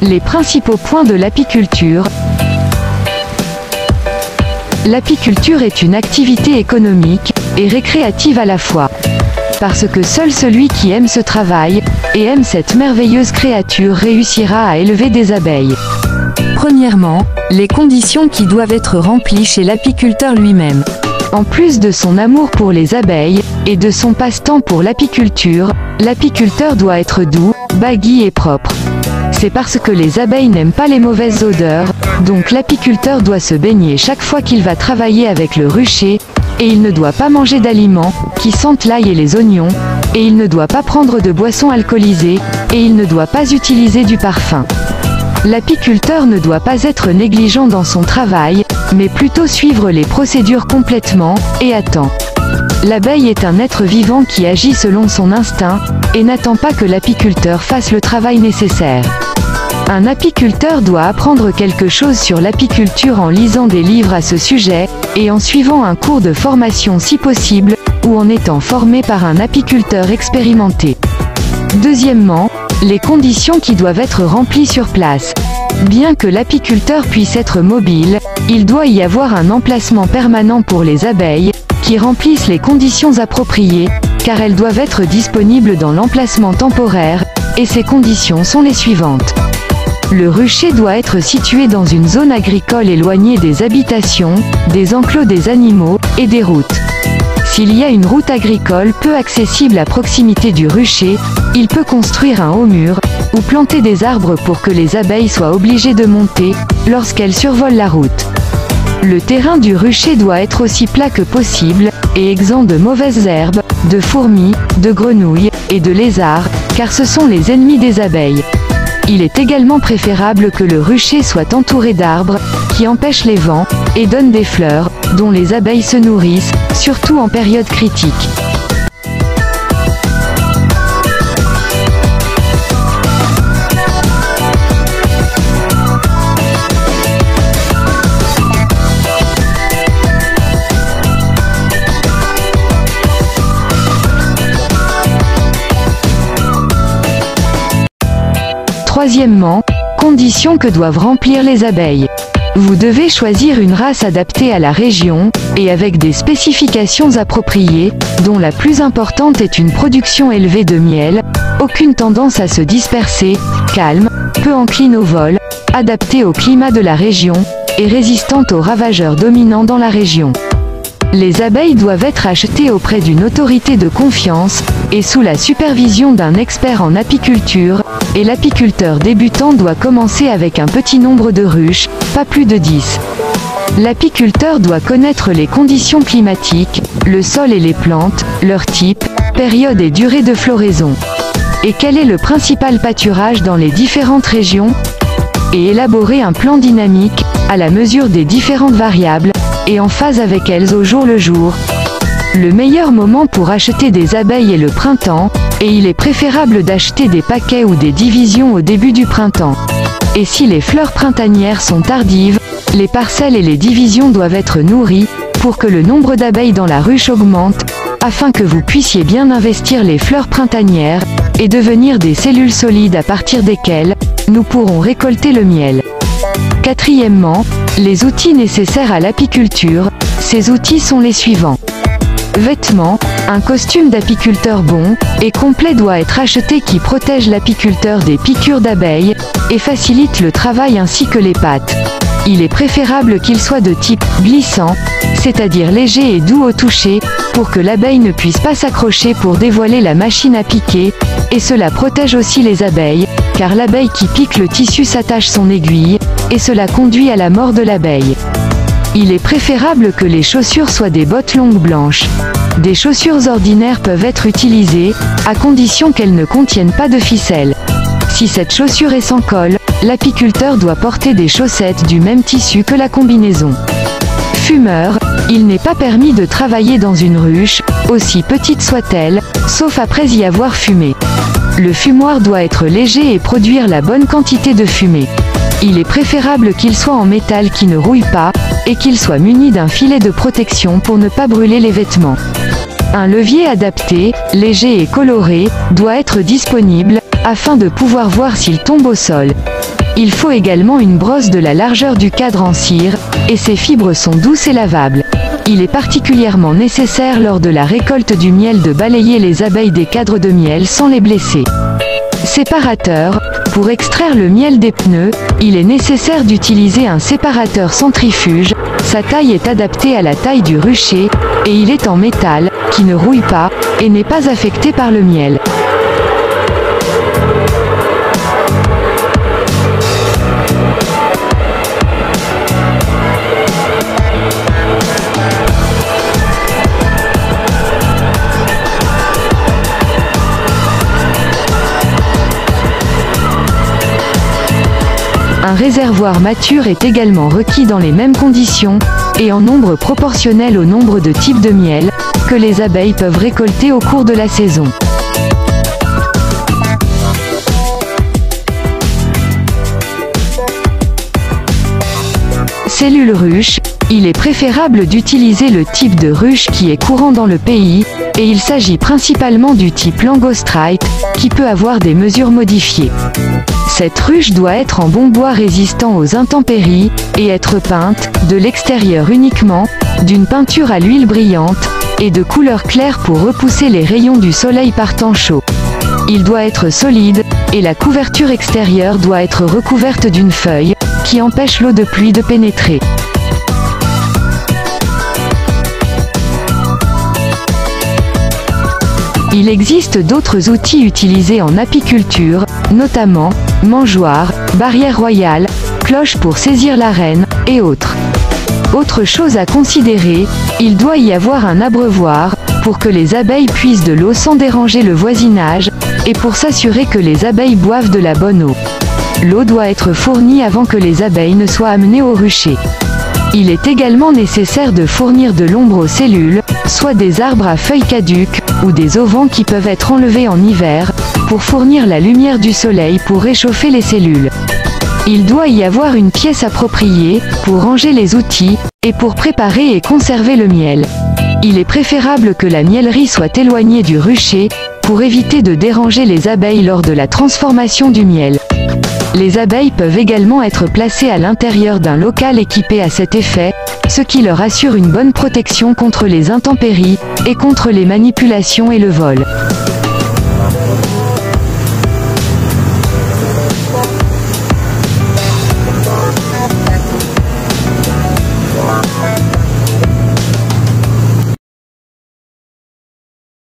Les principaux points de l'apiculture. L'apiculture est une activité économique et récréative à la fois. Parce que seul celui qui aime ce travail, et aime cette merveilleuse créature réussira à élever des abeilles. Premièrement, les conditions qui doivent être remplies chez l'apiculteur lui-même. En plus de son amour pour les abeilles, et de son passe-temps pour l'apiculture, l'apiculteur doit être doux, bagui et propre. C'est parce que les abeilles n'aiment pas les mauvaises odeurs, donc l'apiculteur doit se baigner chaque fois qu'il va travailler avec le rucher, et il ne doit pas manger d'aliments qui sentent l'ail et les oignons, et il ne doit pas prendre de boissons alcoolisées, et il ne doit pas utiliser du parfum. L'apiculteur ne doit pas être négligent dans son travail, mais plutôt suivre les procédures complètement, et à temps. L'abeille est un être vivant qui agit selon son instinct, et n'attend pas que l'apiculteur fasse le travail nécessaire. Un apiculteur doit apprendre quelque chose sur l'apiculture en lisant des livres à ce sujet, et en suivant un cours de formation si possible, ou en étant formé par un apiculteur expérimenté. Deuxièmement, les conditions qui doivent être remplies sur place. Bien que l'apiculteur puisse être mobile, il doit y avoir un emplacement permanent pour les abeilles, qui remplissent les conditions appropriées, car elles doivent être disponibles dans l'emplacement temporaire, et ces conditions sont les suivantes. Le rucher doit être situé dans une zone agricole éloignée des habitations, des enclos des animaux, et des routes. S'il y a une route agricole peu accessible à proximité du rucher, il peut construire un haut mur, ou planter des arbres pour que les abeilles soient obligées de monter, lorsqu'elles survolent la route. Le terrain du rucher doit être aussi plat que possible, et exempt de mauvaises herbes, de fourmis, de grenouilles, et de lézards, car ce sont les ennemis des abeilles. Il est également préférable que le rucher soit entouré d'arbres, qui empêchent les vents, et donnent des fleurs, dont les abeilles se nourrissent, surtout en période critique. Troisièmement, conditions que doivent remplir les abeilles. Vous devez choisir une race adaptée à la région, et avec des spécifications appropriées, dont la plus importante est une production élevée de miel, aucune tendance à se disperser, calme, peu encline au vol, adaptée au climat de la région, et résistante aux ravageurs dominants dans la région. Les abeilles doivent être achetées auprès d'une autorité de confiance, et sous la supervision d'un expert en apiculture, et l'apiculteur débutant doit commencer avec un petit nombre de ruches, pas plus de 10. L'apiculteur doit connaître les conditions climatiques, le sol et les plantes, leur type, période et durée de floraison. Et quel est le principal pâturage dans les différentes régions? Et élaborer un plan dynamique, à la mesure des différentes variables, et en phase avec elles au jour le jour. Le meilleur moment pour acheter des abeilles est le printemps, et il est préférable d'acheter des paquets ou des divisions au début du printemps. Et si les fleurs printanières sont tardives, les parcelles et les divisions doivent être nourries, pour que le nombre d'abeilles dans la ruche augmente, afin que vous puissiez bien investir les fleurs printanières, et devenir des cellules solides à partir desquelles, nous pourrons récolter le miel. Quatrièmement, les outils nécessaires à l'apiculture. Ces outils sont les suivants. Vêtements, un costume d'apiculteur bon et complet doit être acheté qui protège l'apiculteur des piqûres d'abeilles, et facilite le travail ainsi que les pattes. Il est préférable qu'il soit de type glissant, c'est-à-dire léger et doux au toucher, pour que l'abeille ne puisse pas s'accrocher pour dévoiler la machine à piquer, et cela protège aussi les abeilles, car l'abeille qui pique le tissu s'attache son aiguille, et cela conduit à la mort de l'abeille. Il est préférable que les chaussures soient des bottes longues blanches. Des chaussures ordinaires peuvent être utilisées, à condition qu'elles ne contiennent pas de ficelle. Si cette chaussure est sans colle, l'apiculteur doit porter des chaussettes du même tissu que la combinaison. Fumeur, il n'est pas permis de travailler dans une ruche, aussi petite soit-elle, sauf après y avoir fumé. Le fumoir doit être léger et produire la bonne quantité de fumée. Il est préférable qu'il soit en métal qui ne rouille pas, et qu'il soit muni d'un filet de protection pour ne pas brûler les vêtements. Un levier adapté, léger et coloré, doit être disponible, afin de pouvoir voir s'il tombe au sol. Il faut également une brosse de la largeur du cadre en cire, et ses fibres sont douces et lavables. Il est particulièrement nécessaire lors de la récolte du miel de balayer les abeilles des cadres de miel sans les blesser. Séparateur. Pour extraire le miel des pneus, il est nécessaire d'utiliser un séparateur centrifuge. Sa taille est adaptée à la taille du rucher, et il est en métal, qui ne rouille pas, et n'est pas affecté par le miel. Un réservoir mature est également requis dans les mêmes conditions, et en nombre proportionnel au nombre de types de miel, que les abeilles peuvent récolter au cours de la saison. Cellule ruche. Il est préférable d'utiliser le type de ruche qui est courant dans le pays, et il s'agit principalement du type Langostrite, qui peut avoir des mesures modifiées. Cette ruche doit être en bon bois résistant aux intempéries, et être peinte, de l'extérieur uniquement, d'une peinture à l'huile brillante, et de couleur claire pour repousser les rayons du soleil par temps chaud. Il doit être solide, et la couverture extérieure doit être recouverte d'une feuille, qui empêche l'eau de pluie de pénétrer. Il existe d'autres outils utilisés en apiculture, notamment mangeoires, barrières royales, cloches pour saisir la reine, et autres. Autre chose à considérer, il doit y avoir un abreuvoir, pour que les abeilles puissent de l'eau sans déranger le voisinage, et pour s'assurer que les abeilles boivent de la bonne eau. L'eau doit être fournie avant que les abeilles ne soient amenées au rucher. Il est également nécessaire de fournir de l'ombre aux cellules, soit des arbres à feuilles caduques, ou des auvents qui peuvent être enlevés en hiver, pour fournir la lumière du soleil pour réchauffer les cellules. Il doit y avoir une pièce appropriée, pour ranger les outils, et pour préparer et conserver le miel. Il est préférable que la miellerie soit éloignée du rucher, pour éviter de déranger les abeilles lors de la transformation du miel. Les abeilles peuvent également être placées à l'intérieur d'un local équipé à cet effet, ce qui leur assure une bonne protection contre les intempéries, et contre les manipulations et le vol.